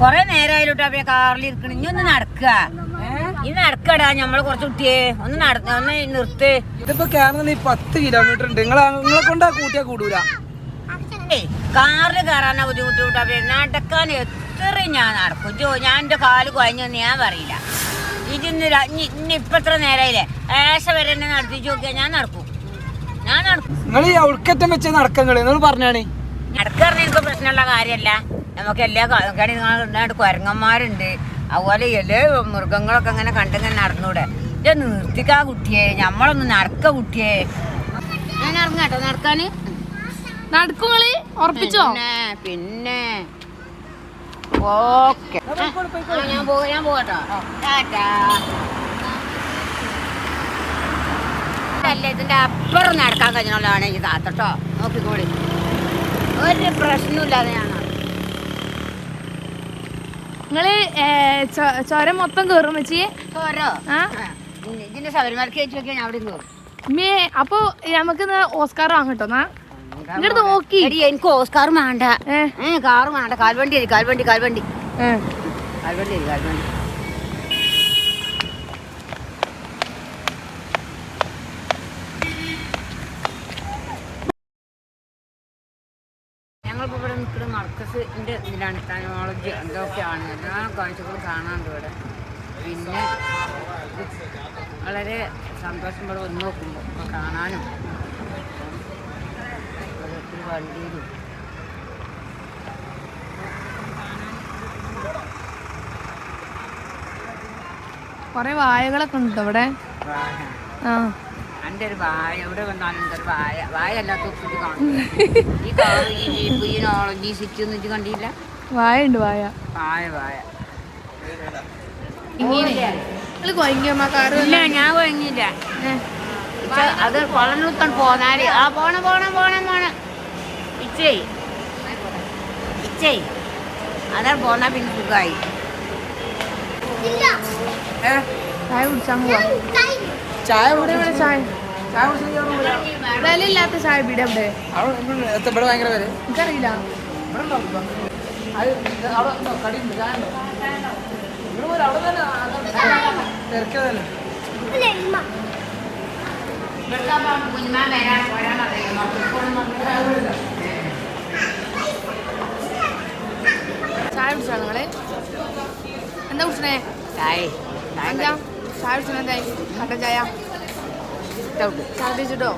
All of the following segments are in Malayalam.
കൊറേ നേരമായിട്ടാ കാറിലിരിക്കണ ഇനി ഒന്ന് നടക്കുക ഈ നടക്കടാ ഞമ്മള് കുറച്ച് കുട്ടിയെ ഒന്ന് ഒന്ന് നിർത്ത്. ഇതിപ്പോ കേരളത്തിൽ 10 കിലോമീറ്റർ ഉണ്ട്. നിങ്ങളെ കൊണ്ടാ കൂട്ടിയാ കൂടൂല. കാറില് കയറാനാ ബുദ്ധിമുട്ടാ. നടക്കാൻ എത്ര ഞാൻ നടക്കും. ഞാൻ എന്റെ കാല് കുഴഞ്ഞൊന്നും ഞാൻ പറയില്ല. ഇനി ഇപ്പൊ എത്ര നേരമായില്ലേ ഏശ വരെ എന്നെ നടത്തിച്ചു നോക്കിയാ ഞാൻ നടക്കും. നിങ്ങൾ ഈ ഒഴുക്കറ്റം വെച്ച് നടക്കങ്ങള് നിങ്ങൾ പറഞ്ഞാണ്. നടക്കാറിന് എനിക്ക് പ്രശ്നമുള്ള കാര്യമല്ല. നമുക്ക് എല്ലാ നിങ്ങളുടെ കുരങ്ങന്മാരുണ്ട്, അതുപോലെ എല്ലാ മൃഗങ്ങളൊക്കെ ഇങ്ങനെ കണ്ടിങ്ങനെ നടന്നൂടെ. ഇതൊന്ന് നിർത്തിക്കാ കുട്ടിയെ, നമ്മളൊന്ന് നടക്ക കുട്ടിയെ. ഞാൻ ഇറങ്ങാട്ടോ നടക്കാന്. നടക്കുങ്ങള് ഉറപ്പിച്ചോ? പിന്നെ ഓക്കെ ഞാൻ പോകട്ടോ. അല്ല ഇതിന്റെ അപ്പുറം നടക്കാൻ കഴിഞ്ഞോളാണ് ഈ താത്തട്ടോ. നോക്കിക്കോളി, ഒരു പ്രശ്നമില്ലാതെ ഞാൻ. നിങ്ങള് ചുരം മൊത്തം കേറും വെച്ച് ഇതിന്റെ ശബരിമലക്ക് കയറ്റി നോക്കിയാൽ ഞാൻ അവിടെ കയറും. അപ്പൊ നമുക്ക് ഓസ്കാർ വാങ്ങട്ടോ. എന്നിട്ട് നോക്കി എനിക്ക് ഓസ്കാറും വേണ്ട, കാറും വേണ്ട. കാൽവണ്ടി കാൽവണ്ടി കാൽവണ്ടി കാൽവണ്ടി കാൽവണ്ടി. ഞങ്ങളിപ്പോൾ ഇവിടെ നിൽക്കുന്ന മർക്കസിൻ്റെ ഇതിലാണ്. ടെക്നോളജി എന്തൊക്കെയാണ് എല്ലാ കാഴ്ചകളും കാണാറുണ്ട് ഇവിടെ. പിന്നെ വളരെ സന്തോഷം ഇവിടെ വന്ന് നോക്കുമ്പോൾ കാണാനും ഒത്തിരി വണ്ടിയിലും കൊറേ വായകളൊക്കെ ഉണ്ട് ഇവിടെ. എൻ്റെ ഒരു വായ എവിടെ വന്നാലും എൻ്റെ ഒരു വായ അല്ലാത്ത ഒത്തിരി കാണുന്നു. ഈ കാറ് ഈ ജീപ്പ് ഈ നോളജ് ഈ സിറ്റി ഒന്നും ഇത് കണ്ടില്ല. വായ ഉണ്ട് വായ വായ ഇല്ല ഞാൻ കുഴങ്ങിയില്ല. അത് കൊളനൂത്താൻ പോന്നാല് പോണം ഇച്ചേ അതാ പോന്നാ പിന്നെ സുഖമായി. ചായ കുടിച്ചാൽ പോവാ. ചായ വിലയില്ലാത്ത ചായ പീടിയ ഇവിടെ ഭയങ്കര വില. എനിക്കറിയില്ല. തിരക്കതല്ലേ. ചായ കുടിച്ചാ നിങ്ങള്? എന്താ കുടിച്ചേ? ചായ കുടിച്ചോ? എന്തായി? കട്ടൻ ചായ ഛർദിച്ചിട്ടോ?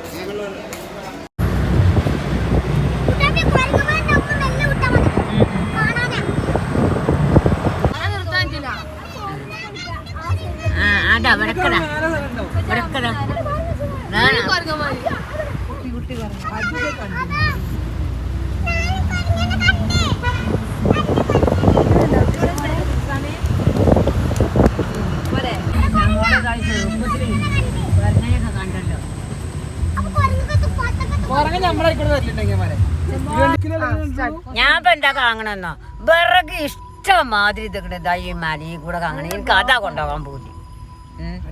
ഞാൻ ഇപ്പൊ എന്താ കാങ്ങണെന്നോ, വിറക് ഇഷ്ടമാതിരി ഇതാ ഈ മലയിൽ കൂടെ കാങ്ങണ. എനിക്ക് അതാ കൊണ്ടുപോകാൻ പോയി.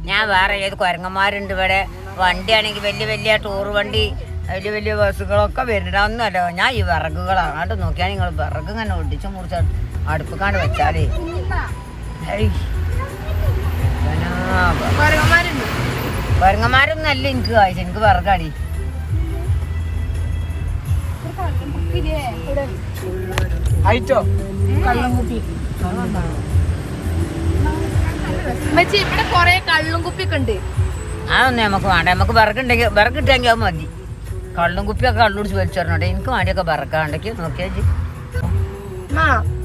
ഞാൻ വേറെ ഏത് കുരങ്ങന്മാരുണ്ട് ഇവിടെ. വണ്ടിയാണെങ്കിൽ വലിയ വലിയ ടൂർ വണ്ടി, വലിയ വലിയ ബസ്സുകളൊക്കെ വരുന്നുണ്ട്. ഒന്നുമല്ല, ഞാൻ ഈ വിറകുകൾ അങ്ങോട്ട് നോക്കിയാൽ നിങ്ങൾ വിറക് ഇങ്ങനെ ഒടിച്ച് മുറിച്ച് അടുപ്പിക്കാണ്ട് വെച്ചാലേ കുരങ്ങന്മാരൊന്നും അല്ല എനിക്ക് കാഴ്ച. എനിക്ക് വിറകാടി. ഇവിടെ കൊറേ കള്ളും കുപ്പിയൊക്കെ ഉണ്ട്. അതൊന്നും നമുക്ക് വേണ്ട. നമുക്ക് വിറകുണ്ടെങ്കിൽ വിറകിട്ടെങ്കിൽ അത് മതി. കള്ളും കുപ്പിയൊക്കെ കള്ളുടിച്ച് വലിച്ചെറിഞ്ഞോട്ടെ. എനിക്ക് വേണ്ടിയൊക്കെ വിറക്കാണ്ടെങ്കിൽ നോക്കിയാൽ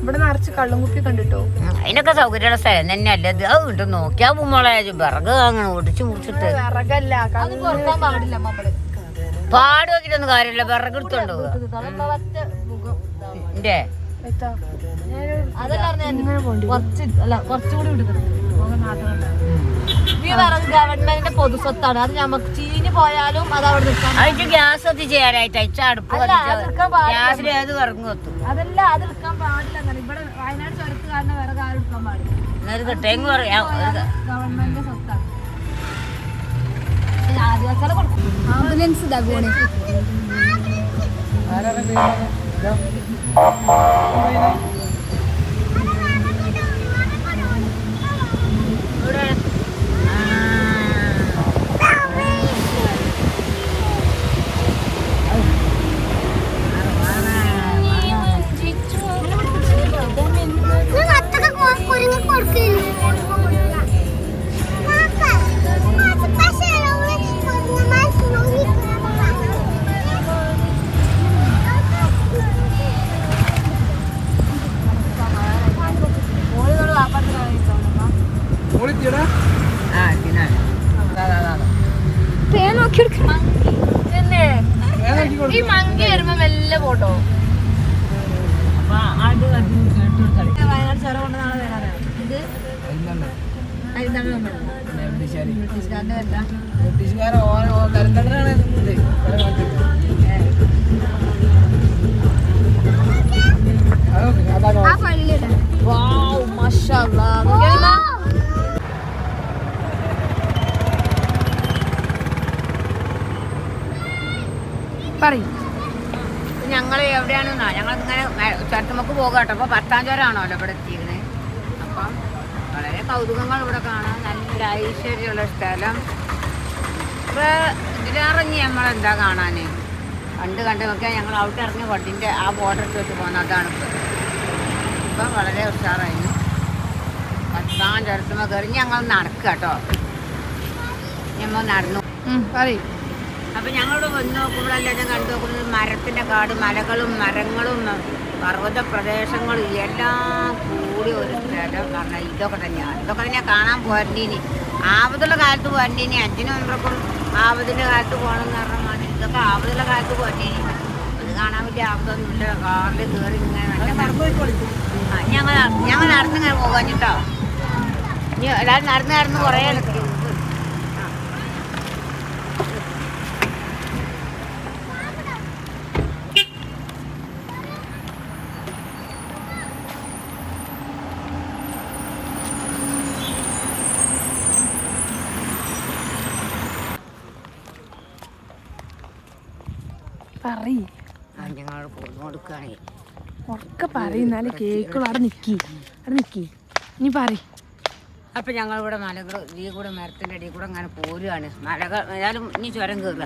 ഇവിടെ നിറച്ച് കള്ളും കുപ്പിയൊക്കെ ഉണ്ട് കേട്ടോ. അതിനൊക്കെ സൗകര്യമുള്ള സ്ഥലം തന്നെ അല്ലേ ഇത്. അത് കിട്ടും നോക്കിയാ പൂമോളെ വിറക് അങ്ങനെ ഒടിച്ച് മുറിച്ചിട്ട് പാട് നോക്കിട്ടൊന്നും കാര്യമില്ല. വിറക് എടുത്തോണ്ട് എന്റെ ഗവൺമെന്റിന്റെ പൊതുസ്വത്താണ്. അത് നമുക്ക് ചീഞ്ഞു പോയാലും അത് അവിടെ അതിന് ഗ്യാസ് കത്തി ചെയ്യാനായിട്ട് അയച്ച അടുപ്പ് ഗ്യാസിൽ ഏത് വിറങ്ങും എത്തും. അതല്ല, അത് എടുക്കാൻ പാടില്ല. ഇവിടെ വയനാട് ചുരത്ത് കാരണം വേറെ കാര്യം എടുക്കാൻ പാടില്ല. കിട്ടെങ്കിൽ പറയാം. ഗവൺമെന്റിന്റെ സ്വത്താണ്. ആദിവാസികളെ കൊടുക്കും. ആംബുലൻസ് ഇതാ പോണേ. ഈ മങ്കി വരുമ്പോ മെല്ലെ പോട്ടോ. അപ്പൊ അത് കേട്ടു വയനാട് ചുരം കൊണ്ട് നാളെ വരാനാണ്. ഇത് ബ്രിട്ടീഷുകാരൻ്റെ അല്ല. ബ്രിട്ടീഷുകാരെ കരിന്തണ്ടനാണ് ഇത് ആ പള്ളിയുടെ വൗ മാഷാഅല്ലാഹ്. പറയും ഞങ്ങൾ എവിടെയാണെന്നാ ഞങ്ങൾ ഇങ്ങനെ ചുരത്തുമക്ക് പോകാം കേട്ടോ. അപ്പോൾ 10-ാം ചുരമാണല്ലോ ഇവിടെ എത്തിയിരുന്നത്. അപ്പം വളരെ കൗതുകങ്ങൾ ഇവിടെ കാണാം. നല്ല ഐശ്വര്യമുള്ള സ്ഥലം. ഇപ്പോൾ ഇതിലിറങ്ങി നമ്മളെന്താ കാണാൻ കണ്ട് നോക്കിയാൽ ഞങ്ങൾ ഔട്ട് ഇറങ്ങി വണ്ടിൻ്റെ ആ ബോർഡർ വെച്ച് പോകുന്നത് അതാണ് ഇപ്പം വളരെ ഉഷാറായിരുന്നു. 10-ാം ചുരത്തുമ്പോൾ കയറി ഞങ്ങൾ നടക്കുക കേട്ടോ. ഞങ്ങൾ നടന്നു പറയും. അപ്പം ഞങ്ങളിവിടെ വന്ന് നോക്കുമ്പോഴെല്ലാം ഞാൻ കണ്ടു നോക്കുന്നത് മരത്തിൻ്റെ കാട്, മലകളും മരങ്ങളും പർവ്വത പ്രദേശങ്ങളും എല്ലാം കൂടി ഒരു സ്ഥലം. കാരണം ഇതൊക്കെ തന്നെയാണ് കാണാൻ പോരണ്ടീനി. ആപത്തുള്ള കാലത്ത് പോരണ്ടീനി. 5 നവംബർക്കും ആപത്തിൻ്റെ കാലത്ത് പോകണമെന്ന് പറഞ്ഞാൽ മതി. ഇതൊക്കെ ആപത്തുള്ള കാലത്ത് പോരണ്ടീനി. അത് കാണാൻ വലിയ ആപത്തൊന്നുമില്ല. കാറിൽ കയറി ഇങ്ങനെ ഞങ്ങൾ നടന്നിങ്ങനെ പോകാൻ കേട്ടോ. ഇനി എല്ലാവരും നടന്ന് കുറേ എടുക്കും. പറയും ഞങ്ങൾ കൊടുക്കുകയാണെങ്കിൽ ഒക്കെ പറയുന്നാല് കേക്കുള്ളൂ. അവിടെ നിക്കി ഇനി പറയും. അപ്പം ഞങ്ങളിവിടെ മലകൾ ഇതിൽ കൂടെ മരത്തിൻ്റെ അടിയിൽ കൂടെ അങ്ങനെ പോരുകയാണ്. മലകൾ ഏതായാലും ഇനി ചുരം കയറുക.